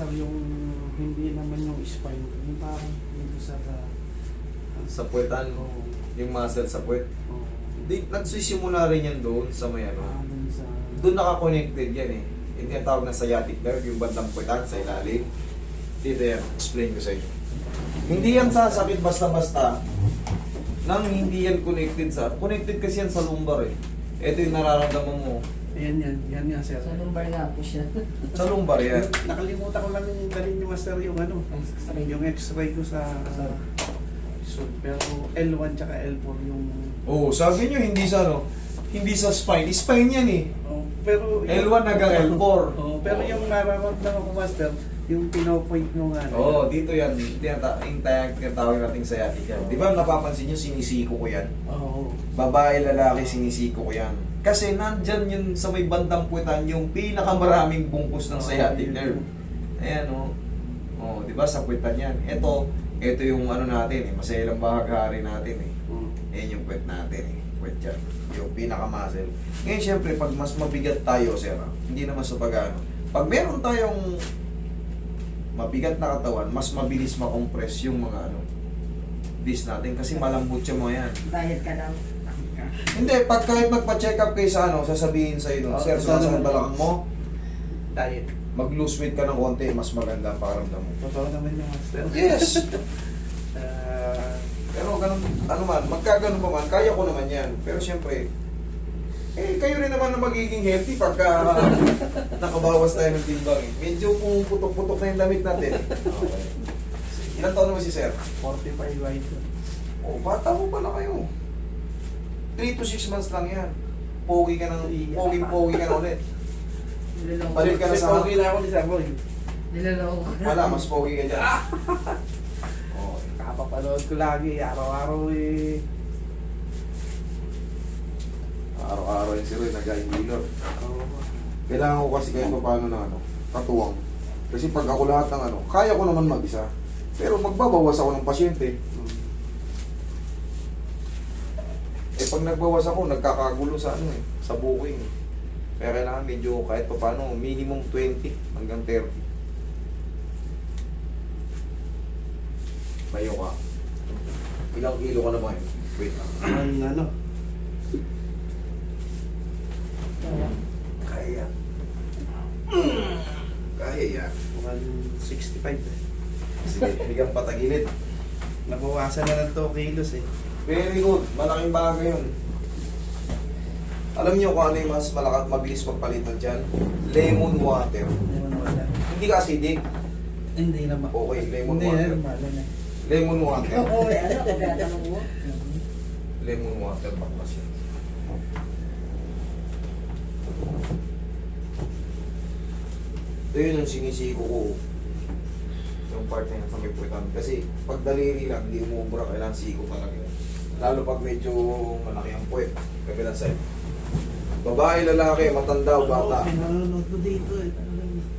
sir, yung hindi naman yung spine, yung parang dito Sa puwetan, Oo. yung muscle sa puwet. Oo. Di, nagsisimula rin yan doon sa may ano. Dun sa... Doon naka-connected yan eh. Yung tinatawag na sciatic nerve, yung bandang puwetan sa ilalim. Dito yan, explain ko sa inyo. Hindi yan sasakit basta-basta nang hindi yan connected sa... Connected kasi yan sa lumbar eh. Ito yung nararamdaman mo. Yan nga sir. Sa lumbar nga po siya. Sa lumbar yan. Nakalimutan ko lang yung dalhin ni Master yung ano, X-ray. yung x-ray ko sa... So, pero L1 tsaka L4 yung... Oo, sabi nyo hindi sa ano, hindi sa spine. Spine yan eh. Oh, pero... L1 hanggang L4. Oh, pero yung nararamdaman ko Master, yung pinopoint mo nga. Oo, dito yan. Tinatawag natin sciatic yan. Di ba napapansin nyo, sinisiko ko yan? Oo. Babae, lalaki, sinisiko ko yan. Kasi nandyan yun sa may bandang puwetan yung pinakamaraming bungkus ng sciatic nerve. Ayan o. Oh, di ba sa puwetan yan. Ito yung ano natin eh, maselang bahaghari natin eh. Ayan yung puwet natin eh. Puwet yan. Yung pinaka-muscle. Ngayon syempre, pag mas mabigat tayo, sir, hindi naman sa pag-ano. Pag meron tayong mabigat na katawan, mas mabilis makompress yung mga ano, disc natin kasi malambot yung mga yan. Diet ka daw. Hindi, pag kahit magpa-check up kayo sa ano, sasabihin sa'yo nun, sir, sumasakit balakang mo, Diet. mag-lose weight ka ng konti, mas maganda ang pakiramdam mo. Totoo naman yung Master. Yes! Ah, Pero ganun, ano man, magkaganon pa man, kaya ko naman yan. Pero siyempre, kayo rin naman na magiging healthy pagka nakabawas tayo ng timbang eh. Medyo putok-putok na yung damit natin. Okay. Ilan taon naman si sir? 45 wide. Oh, bata mo pala kayo. 3 to 6 months lang yan. Pogi ka ng, pogi ka na ulit. Niloloko. Balik ka na Kasi sa... okay na ako ni Sir Boy. Niloloko. Wala, mas pogi ka dyan. Okay. Kapapanood ko lagi, araw-araw eh. Araw-araw yung si Roy, nag-healer. Oo. Kailangan ko kasi kahit paano na ano, katuwang. Kasi pag ako lahat ng ano, kaya ko naman mag-isa. Pero magbabawas ako ng pasyente. Pag nagbawas ako, nagkakagulo sa ano eh, sa booking. Kaya kailangan medyo kahit paano, minimum 20 hanggang 30. Bayo ka. Ilang kilo ka naman? Wait lang. Ang ano, Kaya. Kaya yan. 165 eh. Sige, bigyan patagilid. Nabawasan na ng 2 kilos eh. Very good. Malaking bagay yun. Alam niyo kung ano yung mas malakas, mabilis magpalitan dyan? Lemon water. Ewan wala. Hindi ka acidic. Hindi naman. Okay, lemon Hindi water. na, mahal na. Lemon water. Oo, ano, kagatanong mo. Lemon water, baklas yan. Ito yun yung sinisiko ko. Yung part na yan sa may puwetan. Kasi pag daliri lang, hindi umubra, kailangan siko talaga yan. Lalo pag medyo malaki ang puwet, kabilang side. Babae, lalaki, matanda o bata. Pinanonood ko dito eh.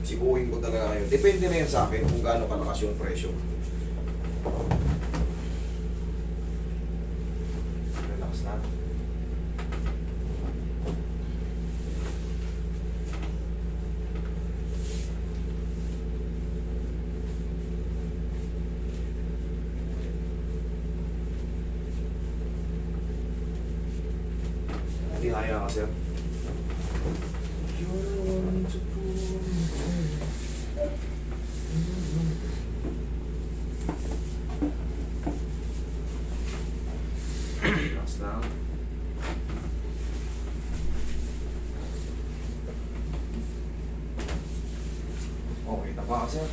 Sikuhin ko talaga yun. Depende na yan sa akin kung gaano kalakas yung pressure. Relax na. Hindi kaya ka, sir. Relax lang. Okay, tama ka, sir.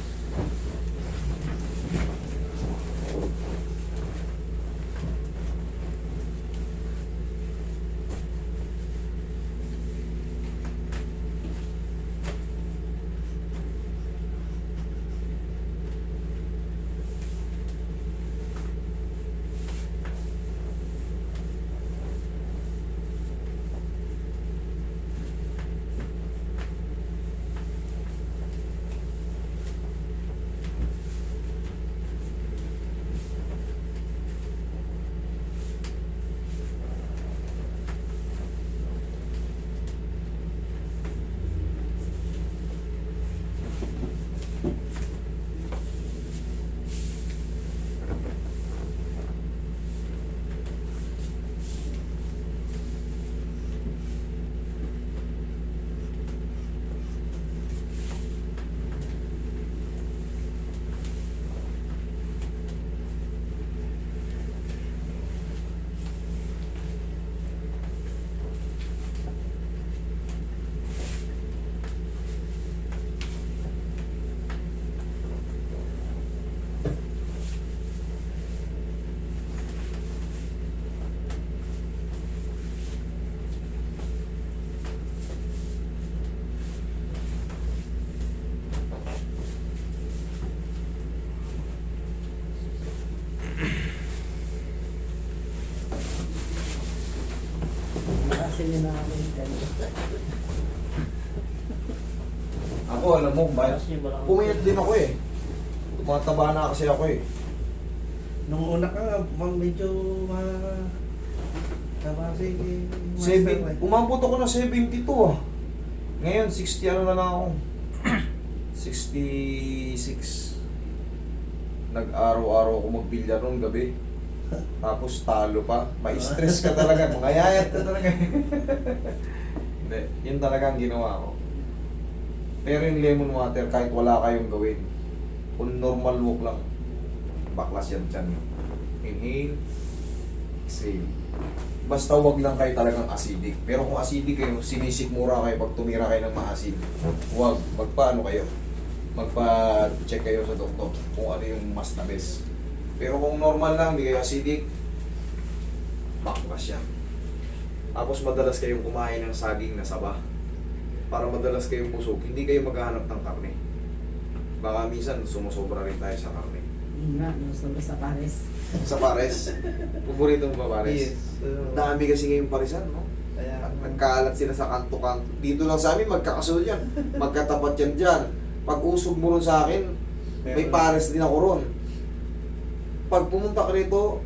ganyan na ako yung ganyan. Ako, alam mo, bakit? Pumayat din ako eh. Tumataba na kasi ako eh. Nung una ka nga, medyo kabase Umabot ako na 72 ah. Ngayon, 60 ano na lang ako. 66. Nag-araw-araw ako magbilyar nung gabi. Tapos talo pa. Ma-stress ka talaga. Mangayayat ka talaga. Hindi. Yun talaga ang ginawa ko. Pero yung lemon water, kahit wala kayong gawin, kung normal walk lang, baklas yan dyan. Inhale, exhale. Basta wag lang kayo talagang acidic. Pero kung acidic kayo, sinisikmura kayo pag tumira kayo ng maasid. Wag. Magpaano kayo? Magpa-check kayo sa doktor kung ano yung mas na best. Pero kung normal lang, hindi kayo acidic, baklas yan. Tapos madalas kayong kumain ng saging na saba. Para madalas kayong busog, hindi kayo maghahanap ng karne. Baka minsan sumusobra rin tayo sa karne. Yun nga, gusto ko sa Paris. Sa pares. Paborito mo ba pares? Yes. Dami kasi ngayong parisan, no? Kaya, At nagkaalat sila sa kanto-kanto. Dito lang sa amin, magkakasunod yan. Magkatapat yan dyan. Pag usog mo ron sa akin, may pares din ako ron. Pag pumunta ka rito,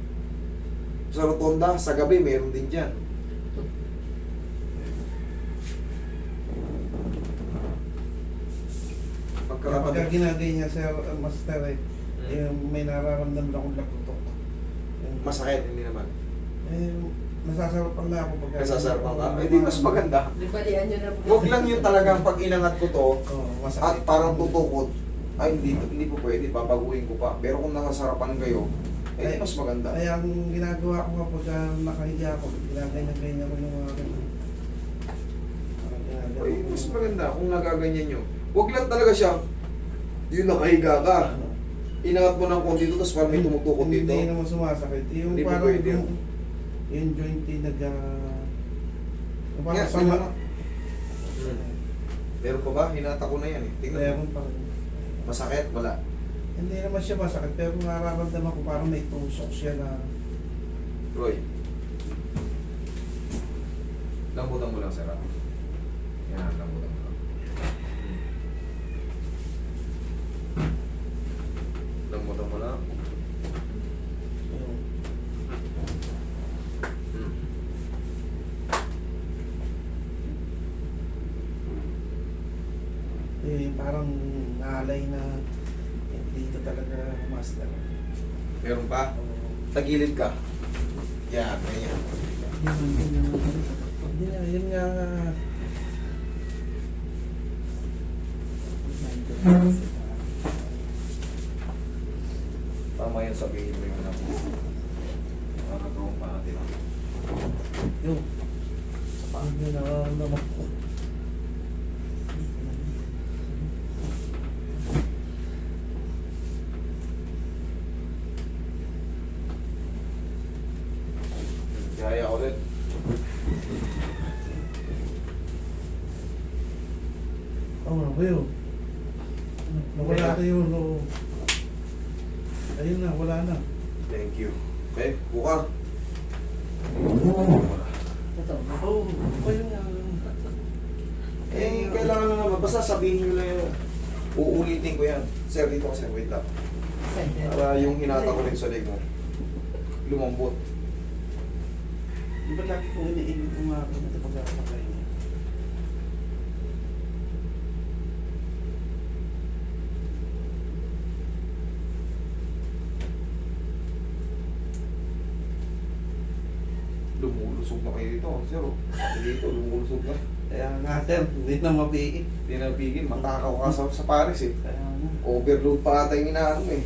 sa rotonda, sa gabi, mayroon din dyan. Kapag ginagay niya sa master eh, may nararamdaman akong lagutok. Masakit, hindi naman. Nasasarapan na ako pag Nasasarapan ka? Eh di mas maganda. Libalian nyo na po. Huwag lang yung talagang pag inangat ko to, masakit. at parang tutukod, ay hindi po pwede, babaguhin ko pa. Pero kung nasasarapan kayo, eh mas maganda. Kaya ang ginagawa ko kapag nakahiga ako, ginaganyan-ganyan ko yung mga ganyan. Ay, mas maganda kung nagaganyan nyo. Huwag lang talaga siya, yung nakahiga ka. Inangat mo ng konti dito, tapos parang may tumutukod dito. Hindi naman sumasakit. Yung Hindi parang pwede. yung joint yung Nga, parang sama. Meron pa ba? Hinata ko na yan eh. Tingnan mo. Meron pa rin. Masakit? Wala. Hindi naman siya masakit, pero nararamdaman ko parang may tusok siya na Roy. Lambutan mo lang, sir. Yan, lambutan mo lang. Lambutan mo lang. yung, parang nalay na dito talaga master. Meron pa? Tagilid ka. Yan, ganyan. Yun nga. Tama yan, sabihin mo yung natin. Para gawin pa natin. Yung yun nararamdaman ko. Kaya ulit. Ano ba yun? Nawala na yun. Ayun na, wala na. Thank you. Okay, buka. Ito. Oo, ayun nga. Eh, kailangan na naman. Basta sabihin nyo lang yun. Uulitin ko yan. Sir, dito kasi. Wait lang. Para yung hinata ko rin sa leg mo. Lumambot. Di ba lagi kong iniingit yung mga ito pagkakapagay niya? Lumulusog na kayo dito. Sir, dito, lumulusog na. Kaya nga sir, hindi na mabiit. Hindi na bigin. Matakaw ka sa Paris eh. Kaya nga. Overload pa ata yung inaano eh.